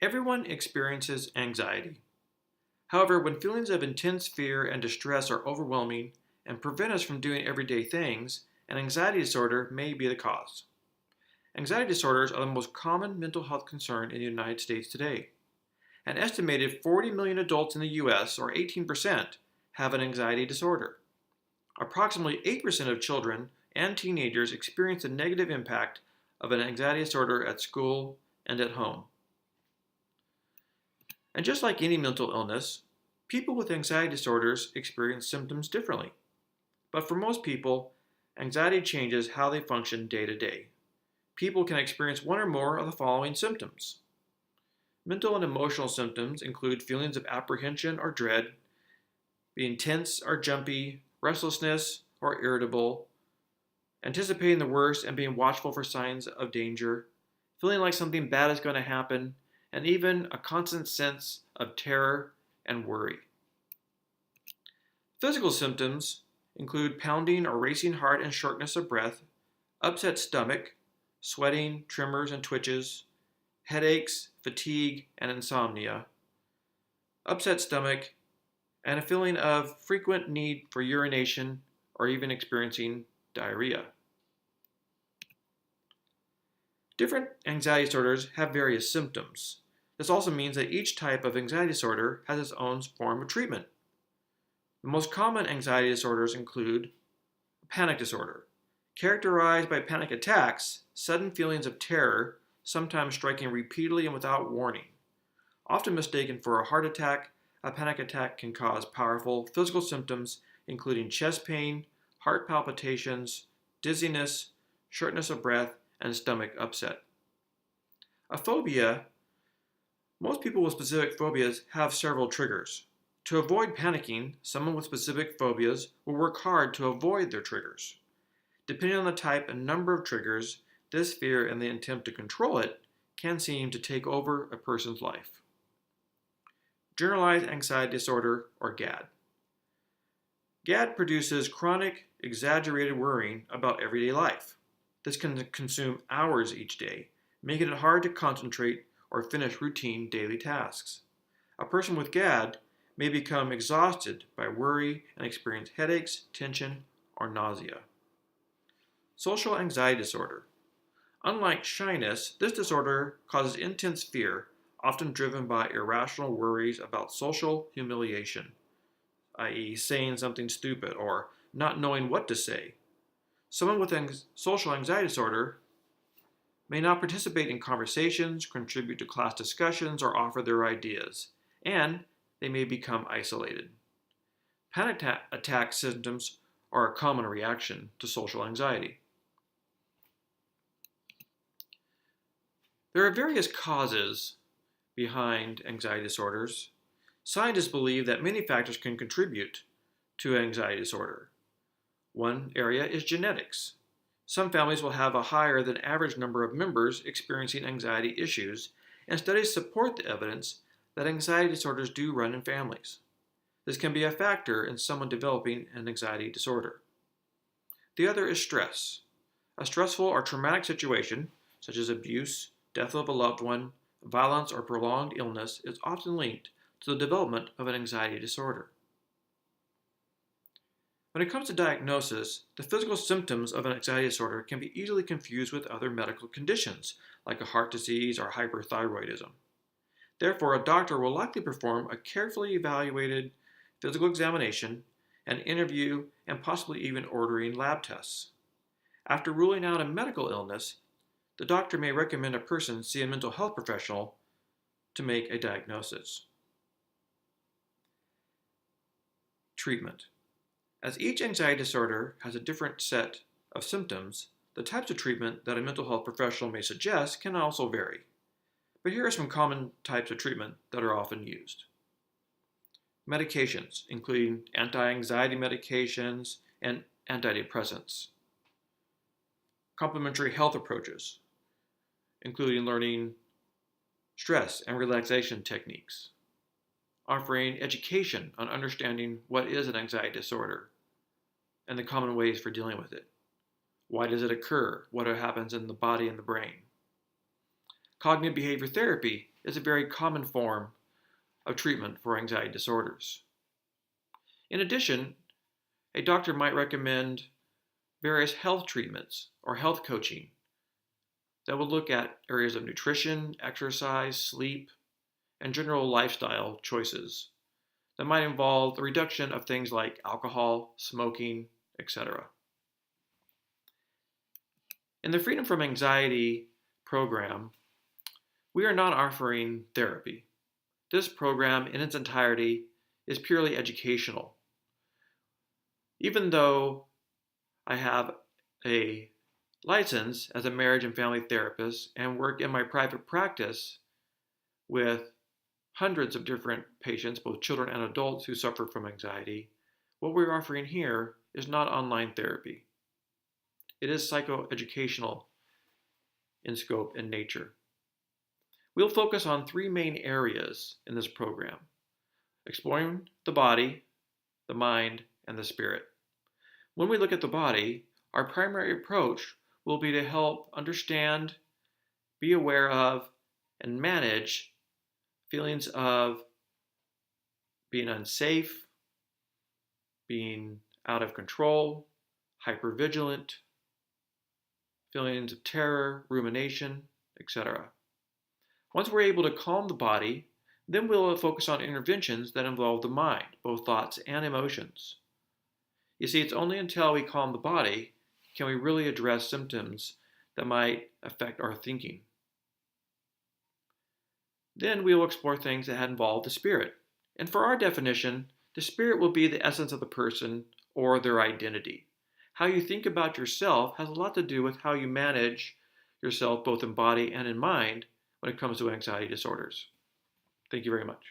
Everyone experiences anxiety. However, when feelings of intense fear and distress are overwhelming and prevent us from doing everyday things, an anxiety disorder may be the cause. Anxiety disorders are the most common mental health concern in the United States today. An estimated 40 million adults in the US, or 18%, have an anxiety disorder. Approximately 8% of children and teenagers experience the negative impact of an anxiety disorder at school and at home. And just like any mental illness, people with anxiety disorders experience symptoms differently. But for most people, anxiety changes how they function day to day. People can experience one or more of the following symptoms. Mental and emotional symptoms include feelings of apprehension or dread, being tense or jumpy, restlessness or irritable, anticipating the worst and being watchful for signs of danger, feeling like something bad is going to happen, and even a constant sense of terror and worry. Physical symptoms include pounding or racing heart and shortness of breath, upset stomach, sweating, tremors and twitches, headaches, fatigue, and insomnia, upset stomach, and a feeling of frequent need for urination or even experiencing diarrhea. Different anxiety disorders have various symptoms. This also means that each type of anxiety disorder has its own form of treatment. The most common anxiety disorders include panic disorder, characterized by panic attacks, sudden feelings of terror, sometimes striking repeatedly and without warning. Often mistaken for a heart attack, a panic attack can cause powerful physical symptoms including chest pain, heart palpitations, dizziness, shortness of breath, and stomach upset. A phobia. Most people with specific phobias have several triggers. To avoid panicking, someone with specific phobias will work hard to avoid their triggers. Depending on the type and number of triggers, this fear and the attempt to control it can seem to take over a person's life. Generalized anxiety disorder, or GAD. GAD produces chronic, exaggerated worrying about everyday life. This can consume hours each day, making it hard to concentrate or finish routine daily tasks. A person with GAD may become exhausted by worry and experience headaches, tension, or nausea. Social anxiety disorder. Unlike shyness, this disorder causes intense fear, often driven by irrational worries about social humiliation, i.e., saying something stupid or not knowing what to say. Someone with social anxiety disorder may not participate in conversations, contribute to class discussions, or offer their ideas, and they may become isolated. Panic attack symptoms are a common reaction to social anxiety. There are various causes behind anxiety disorders. Scientists believe that many factors can contribute to anxiety disorder. One area is genetics. Some families will have a higher than average number of members experiencing anxiety issues, and studies support the evidence that anxiety disorders do run in families. This can be a factor in someone developing an anxiety disorder. The other is stress. A stressful or traumatic situation, such as abuse, death of a loved one, violence, or prolonged illness, is often linked to the development of an anxiety disorder. When it comes to diagnosis, the physical symptoms of an anxiety disorder can be easily confused with other medical conditions, like a heart disease or hyperthyroidism. Therefore, a doctor will likely perform a carefully evaluated physical examination, an interview, and possibly even ordering lab tests. After ruling out a medical illness, the doctor may recommend a person see a mental health professional to make a diagnosis. Treatment. As each anxiety disorder has a different set of symptoms, the types of treatment that a mental health professional may suggest can also vary. But here are some common types of treatment that are often used. Medications, including anti-anxiety medications and antidepressants. Complementary health approaches, including learning stress and relaxation techniques. Offering education on understanding what is an anxiety disorder and the common ways for dealing with it. Why does it occur? What happens in the body and the brain? Cognitive behavior therapy is a very common form of treatment for anxiety disorders. In addition, a doctor might recommend various health treatments or health coaching that will look at areas of nutrition, exercise, sleep, and general lifestyle choices that might involve the reduction of things like alcohol, smoking, etc. In the Freedom from Anxiety program, we are not offering therapy. This program in its entirety is purely educational. Even though I have a license as a marriage and family therapist and work in my private practice with hundreds of different patients, both children and adults who suffer from anxiety, what we're offering here is not online therapy. It is psychoeducational in scope and nature. We'll focus on three main areas in this program: exploring the body, the mind, and the spirit. When we look at the body, our primary approach will be to help understand, be aware of, and manage feelings of being unsafe, being out of control, hypervigilant, feelings of terror, rumination, etc. Once we're able to calm the body, then we'll focus on interventions that involve the mind, both thoughts and emotions. You see, it's only until we calm the body can we really address symptoms that might affect our thinking. Then we will explore things that involve the spirit. And for our definition, the spirit will be the essence of the person or their identity. How you think about yourself has a lot to do with how you manage yourself both in body and in mind when it comes to anxiety disorders. Thank you very much.